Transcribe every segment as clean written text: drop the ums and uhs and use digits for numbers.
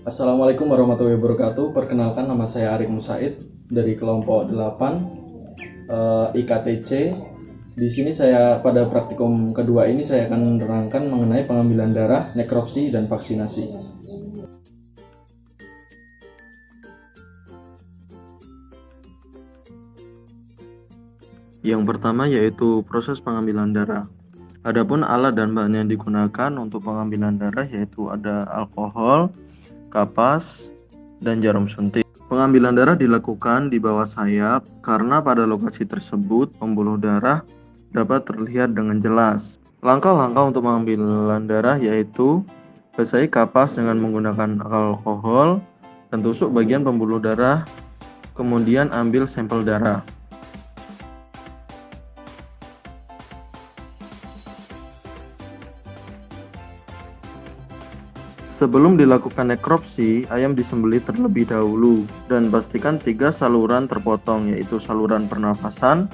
Assalamualaikum warahmatullahi wabarakatuh. Perkenalkan, nama saya Arik Musaid dari kelompok 8 IKTC. Di sini saya pada praktikum kedua ini saya akan menerangkan mengenai pengambilan darah, nekropsi dan vaksinasi. Yang pertama yaitu proses pengambilan darah. Adapun alat dan bahan yang digunakan untuk pengambilan darah yaitu ada alkohol, kapas, dan jarum suntik. Pengambilan darah dilakukan di bawah sayap karena pada lokasi tersebut pembuluh darah dapat terlihat dengan jelas. Langkah-langkah untuk pengambilan darah yaitu basahi kapas dengan menggunakan alkohol dan tusuk bagian pembuluh darah, kemudian ambil sampel darah. Sebelum dilakukan nekropsi, ayam disembelih terlebih dahulu dan pastikan 3 saluran terpotong, yaitu saluran pernapasan,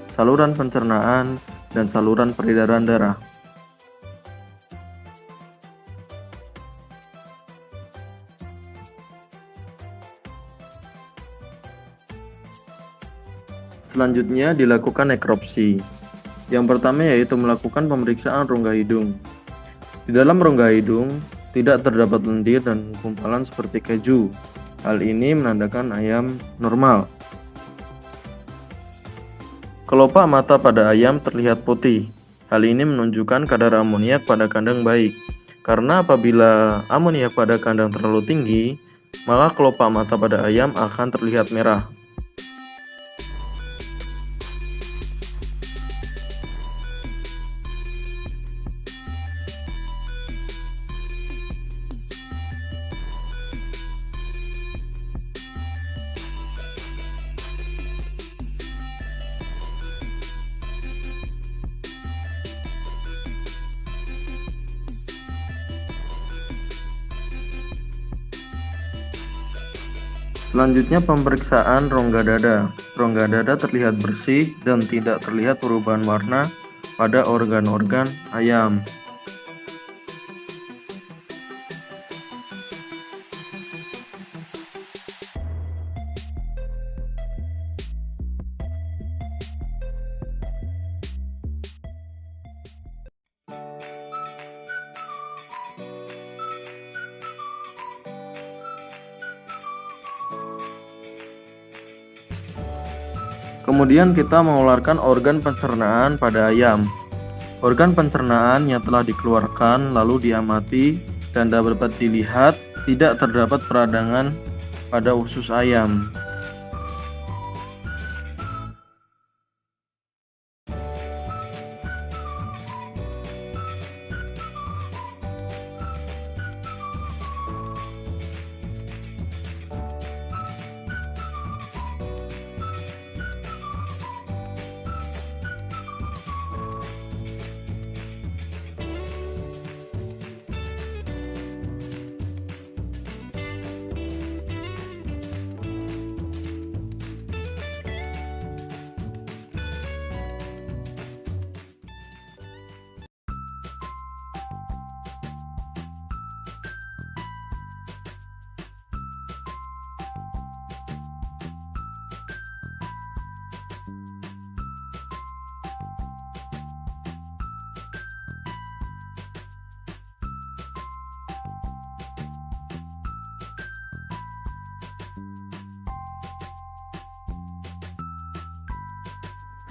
saluran pencernaan, dan saluran peredaran darah. Selanjutnya dilakukan nekropsi. Yang pertama yaitu melakukan pemeriksaan rongga hidung. Di dalam rongga hidung tidak terdapat lendir dan gumpalan seperti keju. Hal ini menandakan ayam normal. Kelopak mata pada ayam terlihat putih. Hal ini menunjukkan kadar amoniak pada kandang baik. Karena apabila amoniak pada kandang terlalu tinggi, maka kelopak mata pada ayam akan terlihat merah. Selanjutnya pemeriksaan rongga dada. Rongga dada terlihat bersih dan tidak terlihat perubahan warna pada organ-organ ayam. Kemudian kita mengeluarkan organ pencernaan pada ayam. Organ pencernaan yang telah dikeluarkan lalu diamati dan dapat dilihat tidak terdapat peradangan pada usus ayam.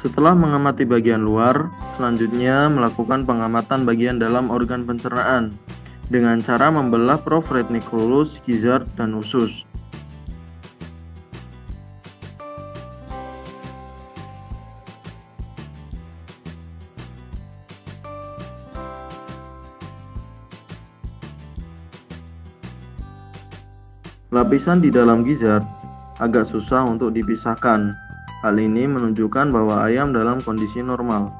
Setelah mengamati bagian luar, selanjutnya melakukan pengamatan bagian dalam organ pencernaan dengan cara membelah profretniculus, gizzard, dan usus. Lapisan di dalam gizzard agak susah untuk dipisahkan. Hal ini menunjukkan bahwa ayam dalam kondisi normal.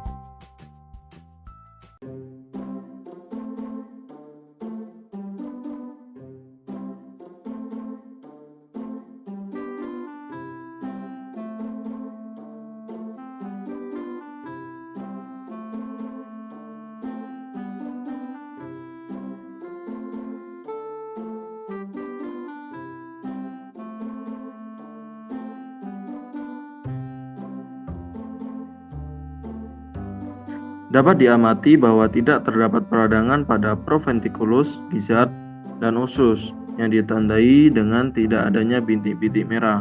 Dapat diamati bahwa tidak terdapat peradangan pada proventriculus, gizzard, dan usus yang ditandai dengan tidak adanya bintik-bintik merah.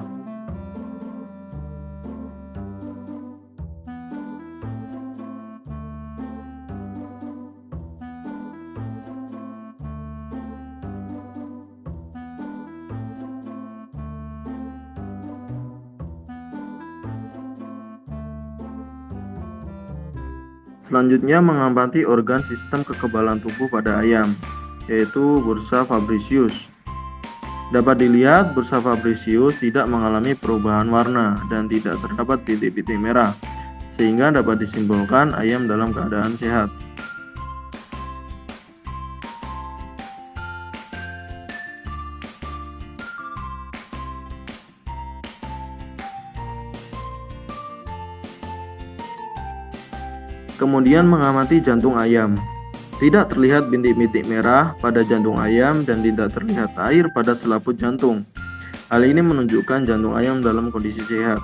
Selanjutnya mengamati organ sistem kekebalan tubuh pada ayam, yaitu bursa Fabricius. Dapat dilihat bursa Fabricius tidak mengalami perubahan warna dan tidak terdapat bintik-bintik merah, sehingga dapat disimpulkan ayam dalam keadaan sehat. Kemudian mengamati jantung ayam. Tidak terlihat bintik-bintik merah pada jantung ayam dan tidak terlihat air pada selaput jantung. Hal ini menunjukkan jantung ayam dalam kondisi sehat.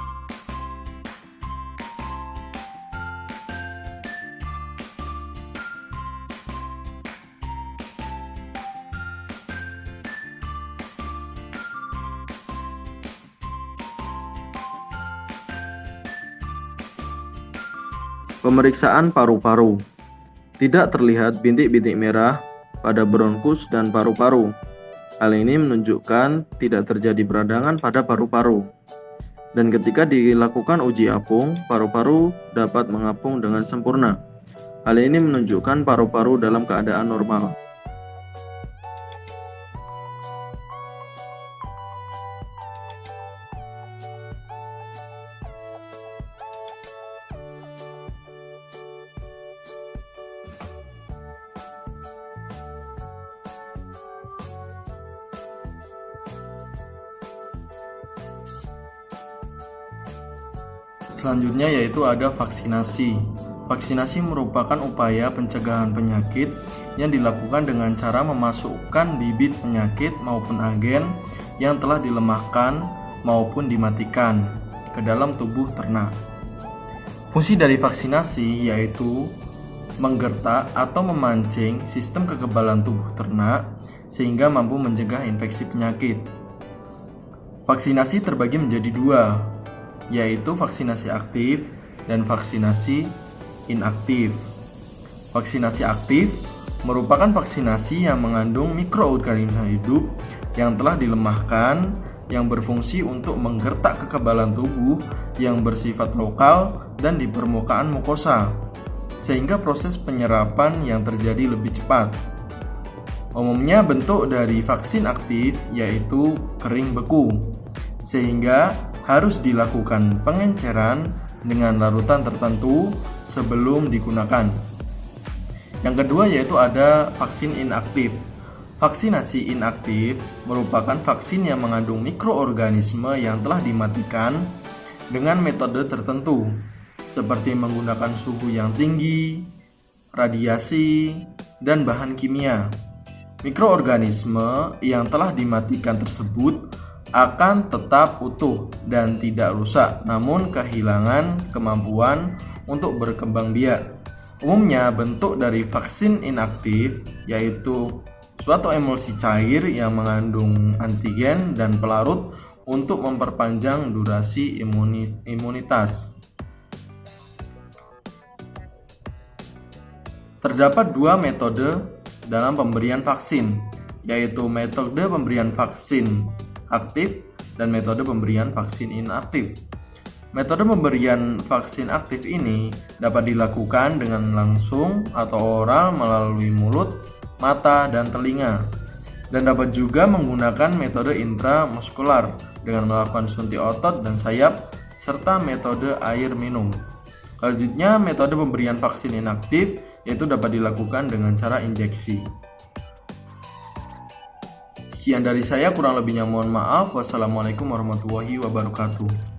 Pemeriksaan paru-paru. Tidak terlihat bintik-bintik merah pada bronkus dan paru-paru. Hal ini menunjukkan tidak terjadi peradangan pada paru-paru. Dan ketika dilakukan uji apung, paru-paru dapat mengapung dengan sempurna. Hal ini menunjukkan paru-paru dalam keadaan normal. Selanjutnya yaitu ada vaksinasi. Vaksinasi merupakan upaya pencegahan penyakit yang dilakukan dengan cara memasukkan bibit penyakit maupun agen yang telah dilemahkan maupun dimatikan ke dalam tubuh ternak. Fungsi dari vaksinasi yaitu menggertak atau memancing sistem kekebalan tubuh ternak sehingga mampu mencegah infeksi penyakit. Vaksinasi terbagi menjadi dua, yaitu vaksinasi aktif dan vaksinasi inaktif. Vaksinasi aktif merupakan vaksinasi yang mengandung mikroorganisme hidup yang telah dilemahkan yang berfungsi untuk menggertak kekebalan tubuh yang bersifat lokal dan di permukaan mukosa, sehingga proses penyerapan yang terjadi lebih cepat. Umumnya bentuk dari vaksin aktif yaitu kering beku, sehingga harus dilakukan pengenceran dengan larutan tertentu sebelum digunakan. Yang kedua yaitu ada vaksin inaktif. Vaksinasi inaktif merupakan vaksin yang mengandung mikroorganisme yang telah dimatikan dengan metode tertentu, seperti menggunakan suhu yang tinggi, radiasi, dan bahan kimia. Mikroorganisme yang telah dimatikan tersebut akan tetap utuh dan tidak rusak, namun kehilangan kemampuan untuk berkembang biak. Umumnya bentuk dari vaksin inaktif yaitu suatu emulsi cair yang mengandung antigen dan pelarut untuk memperpanjang durasi imunitas. Terdapat dua metode dalam pemberian vaksin, yaitu metode pemberian vaksin aktif dan metode pemberian vaksin inaktif. Metode pemberian vaksin aktif ini dapat dilakukan dengan langsung atau oral melalui mulut, mata, dan telinga, dan dapat juga menggunakan metode intramuskular dengan melakukan suntik otot dan sayap serta metode air minum. Selanjutnya metode pemberian vaksin inaktif yaitu dapat dilakukan dengan cara injeksi. Sekian dari saya, kurang lebihnya mohon maaf. Wassalamualaikum warahmatullahi wabarakatuh.